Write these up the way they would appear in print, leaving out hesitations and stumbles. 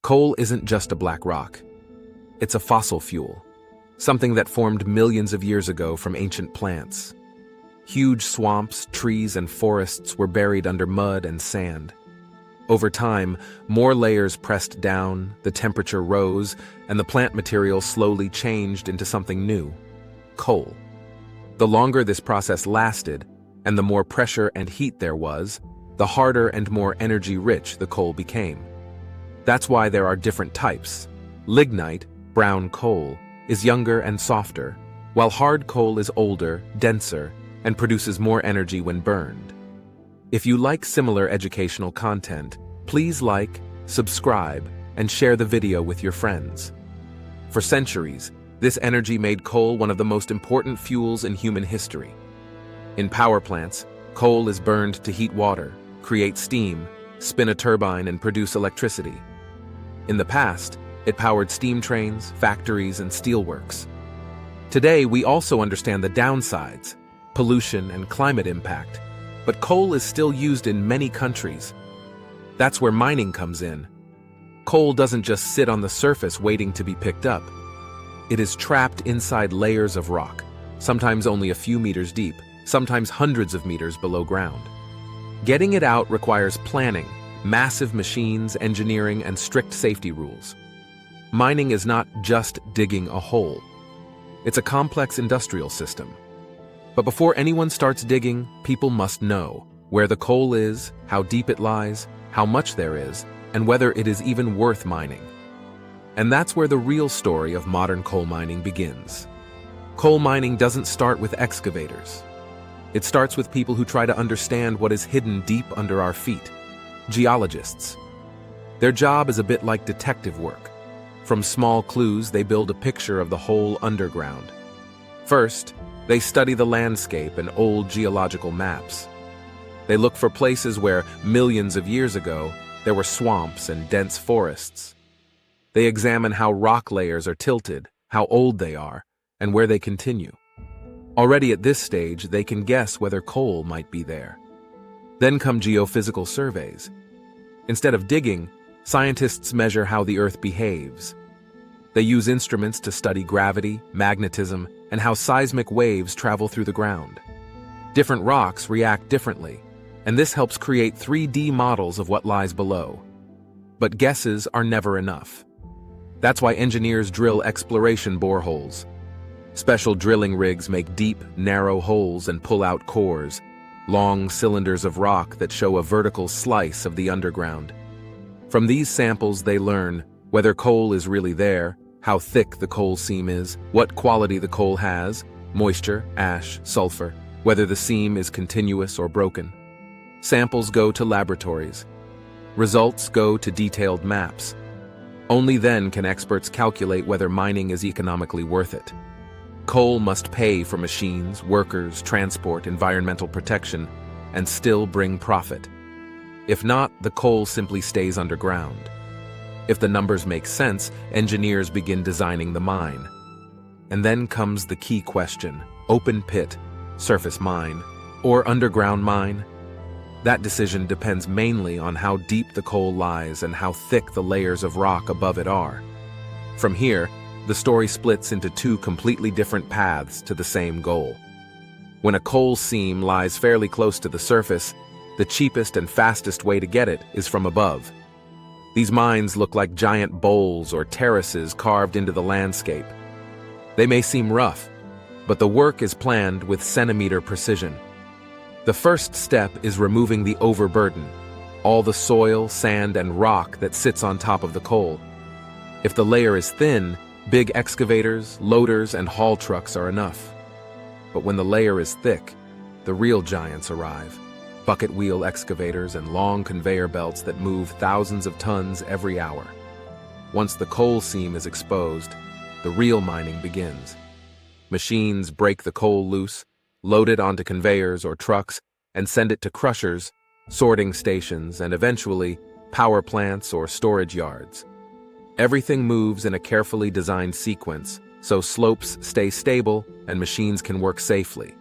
Coal isn't just a black rock. It's a fossil fuel, something that formed millions of years ago from ancient plants. Huge swamps, trees, and forests were buried under mud and sand. Over time, more layers pressed down, the temperature rose, and the plant material slowly changed into something new: coal. The longer this process lasted, and the more pressure and heat there was, the harder and more energy-rich the coal became. That's why there are different types. Lignite, brown coal, is younger and softer, while hard coal is older, denser, and produces more energy when burned. If you like similar educational content, please like, subscribe, and share the video with your friends. For centuries, this energy made coal one of the most important fuels in human history. In power plants, coal is burned to heat water, create steam, spin a turbine, and produce electricity. In the past, it powered steam trains, factories, and steelworks. Today, we also understand the downsides: pollution and climate impact, but coal is still used in many countries. That's where mining comes in. Coal doesn't just sit on the surface waiting to be picked up. It is trapped inside layers of rock, sometimes only a few meters deep, sometimes hundreds of meters below ground. Getting it out requires planning, massive machines, engineering, and strict safety rules. Mining is not just digging a hole. It's a complex industrial system. But before anyone starts digging, people must know where the coal is, how deep it lies, how much there is, and whether it is even worth mining. And that's where the real story of modern coal mining begins. Coal mining doesn't start with excavators. It starts with people who try to understand what is hidden deep under our feet: geologists. Their job is a bit like detective work. From small clues, they build a picture of the whole underground. First, they study the landscape and old geological maps. They look for places where, millions of years ago, there were swamps and dense forests. They examine how rock layers are tilted, how old they are, and where they continue. Already at this stage, they can guess whether coal might be there. Then come geophysical surveys. Instead of digging, scientists measure how the Earth behaves. They use instruments to study gravity, magnetism, and how seismic waves travel through the ground. Different rocks react differently, and this helps create 3D models of what lies below. But guesses are never enough. That's why engineers drill exploration boreholes. Special drilling rigs make deep, narrow holes and pull out cores, long cylinders of rock that show a vertical slice of the underground. From these samples, they learn whether coal is really there, how thick the coal seam is, what quality the coal has, moisture, ash, sulfur, whether the seam is continuous or broken. Samples go to laboratories. Results go to detailed maps. Only then can experts calculate whether mining is economically worth it. Coal must pay for machines, workers, transport, environmental protection, and still bring profit. If not, the coal simply stays underground. If the numbers make sense, engineers begin designing the mine. And then comes the key question: open pit, surface mine, or underground mine? That decision depends mainly on how deep the coal lies and how thick the layers of rock above it are. From here, the story splits into two completely different paths to the same goal. When a coal seam lies fairly close to the surface, the cheapest and fastest way to get it is from above. These mines look like giant bowls or terraces carved into the landscape. They may seem rough, but the work is planned with centimeter precision. The first step is removing the overburden, all the soil, sand, and rock that sits on top of the coal. If the layer is thin, big excavators, loaders, and haul trucks are enough. But when the layer is thick, the real giants arrive: bucket wheel excavators and long conveyor belts that move thousands of tons every hour. Once the coal seam is exposed, the real mining begins. Machines break the coal loose, load it onto conveyors or trucks, and send it to crushers, sorting stations, and eventually power plants or storage yards. Everything moves in a carefully designed sequence, so slopes stay stable and machines can work safely.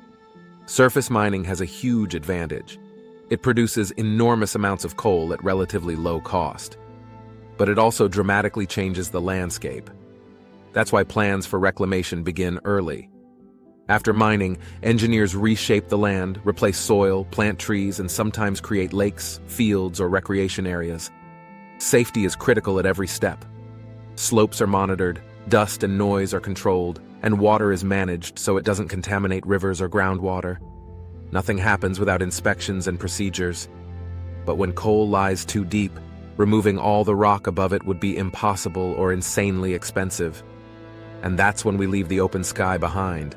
Surface mining has a huge advantage. It produces enormous amounts of coal at relatively low cost. but it also dramatically changes the landscape. That's why plans for reclamation begin early. After mining, engineers reshape the land, replace soil, plant trees, and sometimes create lakes, fields, or recreation areas. Safety is critical at every step. Slopes are monitored, dust and noise are controlled, and water is managed so it doesn't contaminate rivers or groundwater. Nothing happens without inspections and procedures. But when coal lies too deep, removing all the rock above it would be impossible or insanely expensive. And that's when we leave the open sky behind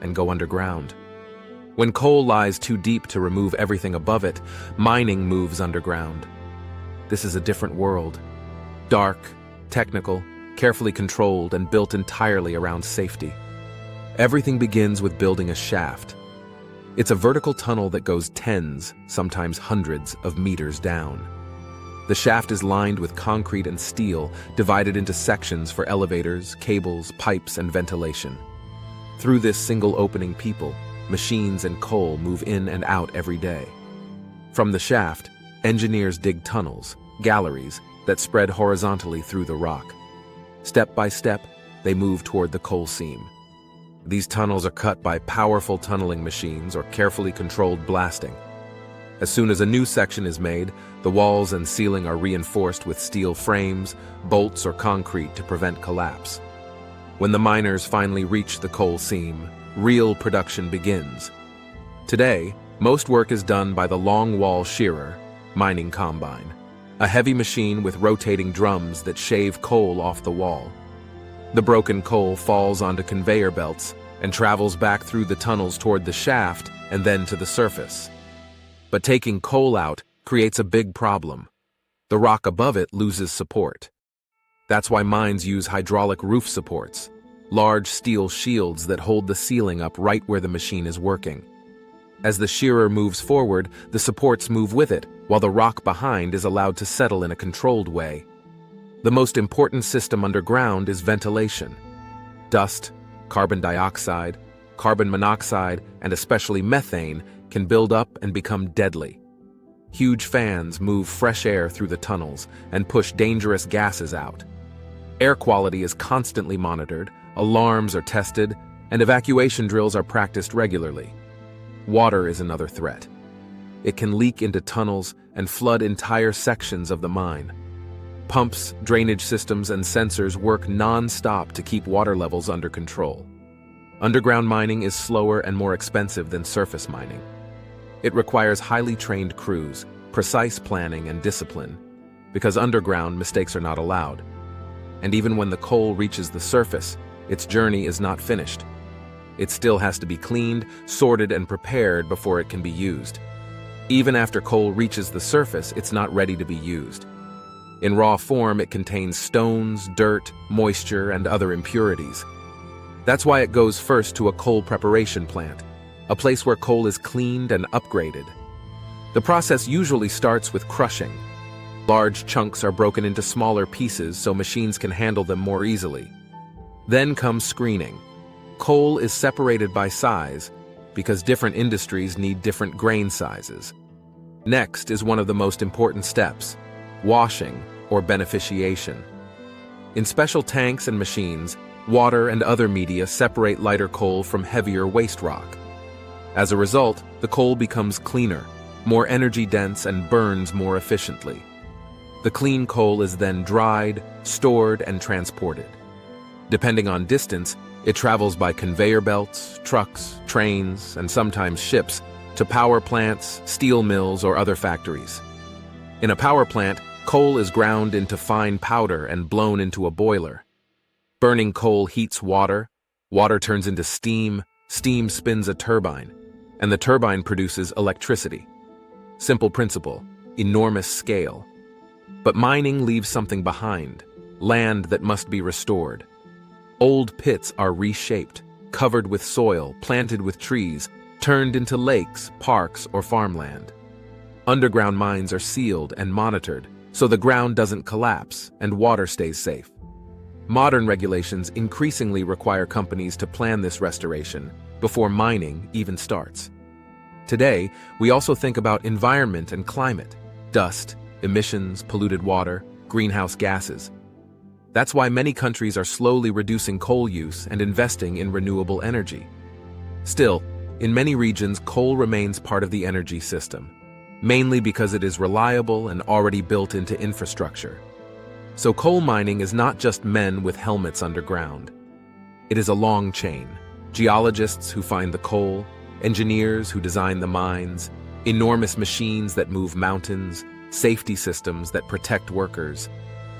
and go underground. When coal lies too deep to remove everything above it, mining moves underground. This is a different world. Dark, technical, carefully controlled, and built entirely around safety. Everything begins with building a shaft. It's a vertical tunnel that goes tens, sometimes hundreds, of meters down. The shaft is lined with concrete and steel, divided into sections for elevators, cables, pipes, and ventilation. Through this single opening, people, machines, and coal move in and out every day. From the shaft, engineers dig tunnels, galleries, that spread horizontally through the rock. Step by step, they move toward the coal seam. These tunnels are cut by powerful tunneling machines or carefully controlled blasting. As soon as a new section is made, the walls and ceiling are reinforced with steel frames, bolts, or concrete to prevent collapse. When the miners finally reach the coal seam, real production begins. Today, most work is done by the longwall shearer, mining combine, a heavy machine with rotating drums that shave coal off the wall. The broken coal falls onto conveyor belts and travels back through the tunnels toward the shaft and then to the surface. But taking coal out creates a big problem. The rock above it loses support. That's why mines use hydraulic roof supports, large steel shields that hold the ceiling up right where the machine is working. As the shearer moves forward, the supports move with it, while the rock behind is allowed to settle in a controlled way. The most important system underground is ventilation. Dust, carbon dioxide, carbon monoxide, and especially methane can build up and become deadly. Huge fans move fresh air through the tunnels and push dangerous gases out. Air quality is constantly monitored, alarms are tested, and evacuation drills are practiced regularly. Water is another threat. It can leak into tunnels and flood entire sections of the mine. Pumps, drainage systems, and sensors work non-stop to keep water levels under control. Underground mining is slower and more expensive than surface mining. It requires highly trained crews, precise planning, and discipline, because underground mistakes are not allowed. And even when the coal reaches the surface, its journey is not finished. It still has to be cleaned, sorted, and prepared before it can be used. Even after coal reaches the surface, it's not ready to be used. In raw form, it contains stones, dirt, moisture, and other impurities. That's why it goes first to a coal preparation plant, a place where coal is cleaned and upgraded. The process usually starts with crushing. Large chunks are broken into smaller pieces so machines can handle them more easily. Then comes screening. Coal is separated by size because different industries need different grain sizes. Next is one of the most important steps, washing or beneficiation. In special tanks and machines, water and other media separate lighter coal from heavier waste rock. As a result, the coal becomes cleaner, more energy-dense, and burns more efficiently. The clean coal is then dried, stored, and transported. Depending on distance, it travels by conveyor belts, trucks, trains, and sometimes ships to power plants, steel mills, or other factories. In a power plant, coal is ground into fine powder and blown into a boiler. Burning coal heats water, water turns into steam, steam spins a turbine, and the turbine produces electricity. Simple principle, enormous scale. But mining leaves something behind, land that must be restored. Old pits are reshaped, covered with soil, planted with trees, turned into lakes, parks, or farmland. Underground mines are sealed and monitored, so the ground doesn't collapse and water stays safe. Modern regulations increasingly require companies to plan this restoration before mining even starts. Today, we also think about environment and climate, dust, emissions, polluted water, greenhouse gases. That's why many countries are slowly reducing coal use and investing in renewable energy. Still, in many regions, coal remains part of the energy system, mainly because it is reliable and already built into infrastructure. So coal mining is not just men with helmets underground. It is a long chain. Geologists who find the coal, engineers who design the mines, enormous machines that move mountains, safety systems that protect workers,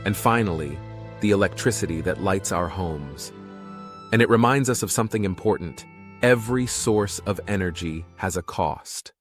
and finally, the electricity that lights our homes. And it reminds us of something important. Every source of energy has a cost.